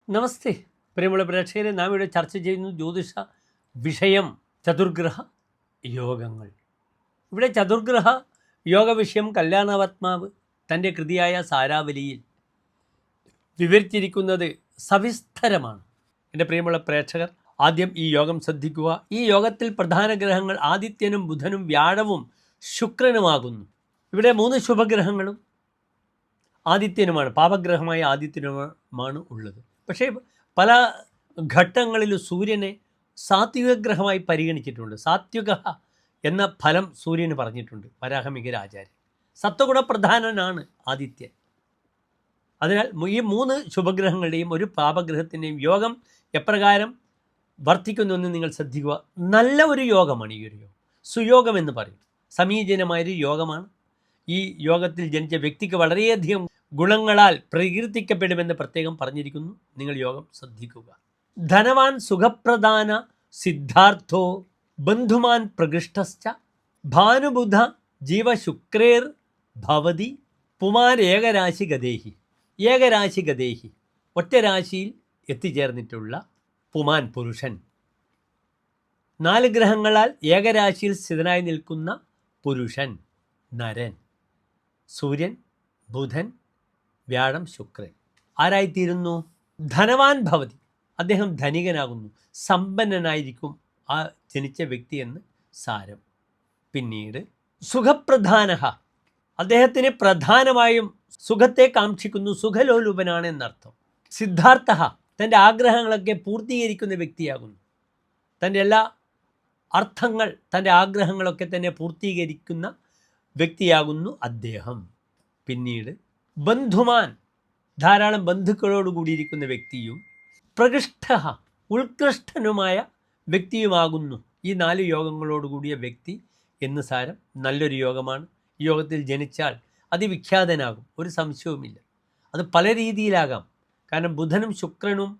നമസ്തേ പ്രിയമുള്ള പ്രേക്ഷകരെ, നാം ഇവിടെ ചർച്ച ചെയ്യുന്നു ജ്യോതിഷ വിഷയം ചതുർഗ്രഹ യോഗങ്ങൾ. ഇവിടെ ചതുർഗ്രഹ യോഗ വിഷയം കല്യാണാത്മാവ് തൻ്റെ കൃതിയായ സാരാവലിയിൽ വിവരിച്ചിരിക്കുന്നത് സവിസ്തരമാണ്. എൻ്റെ പ്രിയമുള്ള പ്രേക്ഷകർ, ആദ്യം ഈ യോഗം ശ്രദ്ധിക്കുക. ഈ യോഗത്തിൽ പ്രധാന ഗ്രഹങ്ങൾ ആദിത്യനും ബുധനും വ്യാഴവും ശുക്രനുമാകുന്നു. ഇവിടെ 3 ശുഭഗ്രഹങ്ങളും ആദിത്യനുമാണ്, പാപഗ്രഹമായ ആദിത്യനുമാണ് ഉള്ളത്. പക്ഷേ പല ഘട്ടങ്ങളിലും സൂര്യനെ സാത്വിക ഗ്രഹമായി പരിഗണിച്ചിട്ടുണ്ട്. സാത്വിക എന്ന ഫലം സൂര്യന് പറഞ്ഞിട്ടുണ്ട് വരാഹമിഹിരാചാര്യൻ. സത്വഗുണപ്രധാനനാണ് ആദിത്യൻ. അതിനാൽ ഈ 3 ശുഭഗ്രഹങ്ങളുടെയും ഒരു പാപഗ്രഹത്തിൻ്റെയും യോഗം എപ്രകാരം വർത്തിക്കുന്നുവെന്ന് നിങ്ങൾ ശ്രദ്ധിക്കുക. നല്ല ഒരു യോഗമാണ് ഈ ഒരു യോഗം. സുയോഗം എന്ന് പറയും. സമീചീനമായൊരു യോഗമാണ്. ഈ യോഗത്തിൽ ജനിച്ച വ്യക്തിക്ക് വളരെയധികം ഗുണങ്ങളാൽ പ്രകീർത്തിക്കപ്പെടുമെന്ന് പ്രത്യേകം പറഞ്ഞിരിക്കുന്നു. നിങ്ങൾ യോഗം ശ്രദ്ധിക്കുക. ധനവാൻ സുഖപ്രധാന സിദ്ധാർത്ഥോ ബന്ധുമാൻ പ്രകൃഷ്ടശ്ച ഭാനുബുധ ജീവശുക്രേർ ഭവതി പുമാരേകരാശി ഗതേഹി. ഏകരാശി ഗതേഹി, ഒറ്റ രാശിയിൽ എത്തിച്ചേർന്നിട്ടുള്ള പുമാൻ പുരുഷൻ. 4 ഗ്രഹങ്ങളാൽ ഏകരാശിയിൽ സ്ഥിതനായി നിൽക്കുന്ന പുരുഷൻ നരൻ. സൂര്യൻ, ബുധൻ, വ്യാഴം, ശുക്രൻ ആരായിത്തീരുന്നു? ധനവാൻ ഭവതി, അദ്ദേഹം ധനികനാകുന്നു, സമ്പന്നനായിരിക്കും ആ ജനിച്ച വ്യക്തി എന്ന് സാരം. പിന്നീട് സുഖപ്രധാന, അദ്ദേഹത്തിന് പ്രധാനമായും സുഖത്തെ കാക്ഷിക്കുന്നു, സുഖലോലുപനാണ് എന്നർത്ഥം. സിദ്ധാർത്ഥ, തൻ്റെ ആഗ്രഹങ്ങളൊക്കെ പൂർത്തീകരിക്കുന്ന വ്യക്തിയാകുന്നു. തൻ്റെ എല്ലാ അർത്ഥങ്ങൾ, തൻ്റെ ആഗ്രഹങ്ങളൊക്കെ തന്നെ പൂർത്തീകരിക്കുന്ന വ്യക്തിയാകുന്നു അദ്ദേഹം. പിന്നീട് ബന്ധുമാൻ, ധാരാളം ബന്ധുക്കളോട് കൂടിയിരിക്കുന്ന വ്യക്തിയും പ്രകൃഷ്ട, ഉത്കൃഷ്ടനുമായ വ്യക്തിയുമാകുന്നു ഈ 4 യോഗങ്ങളോടുകൂടിയ വ്യക്തി എന്ന് സാരം. നല്ലൊരു യോഗമാണ്. ഈ യോഗത്തിൽ ജനിച്ചാൽ അതിവിഖ്യാതനാകും, ഒരു സംശയവുമില്ല. അത് പല രീതിയിലാകാം. കാരണം ബുധനും ശുക്രനും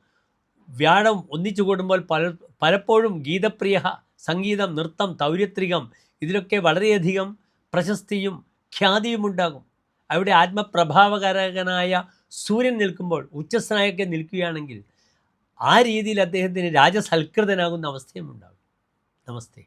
വ്യാഴം ഒന്നിച്ചു കൂടുമ്പോൾ പലപ്പോഴും ഗീതപ്രിയ, സംഗീതം, നൃത്തം, തൗര്യത്രികം, ഇതിലൊക്കെ വളരെയധികം പ്രശസ്തിയും ഖ്യാതിയുമുണ്ടാകും. അവിടെ ആത്മപ്രഭാവകാരകനായ സൂര്യൻ നിൽക്കുമ്പോൾ, ഉച്ചസ്ഥനായൊക്കെ നിൽക്കുകയാണെങ്കിൽ ആ രീതിയിൽ അദ്ദേഹത്തിന് രാജസൽകൃതനാകുന്ന അവസ്ഥയും ഉണ്ടാകും. നമസ്തേ.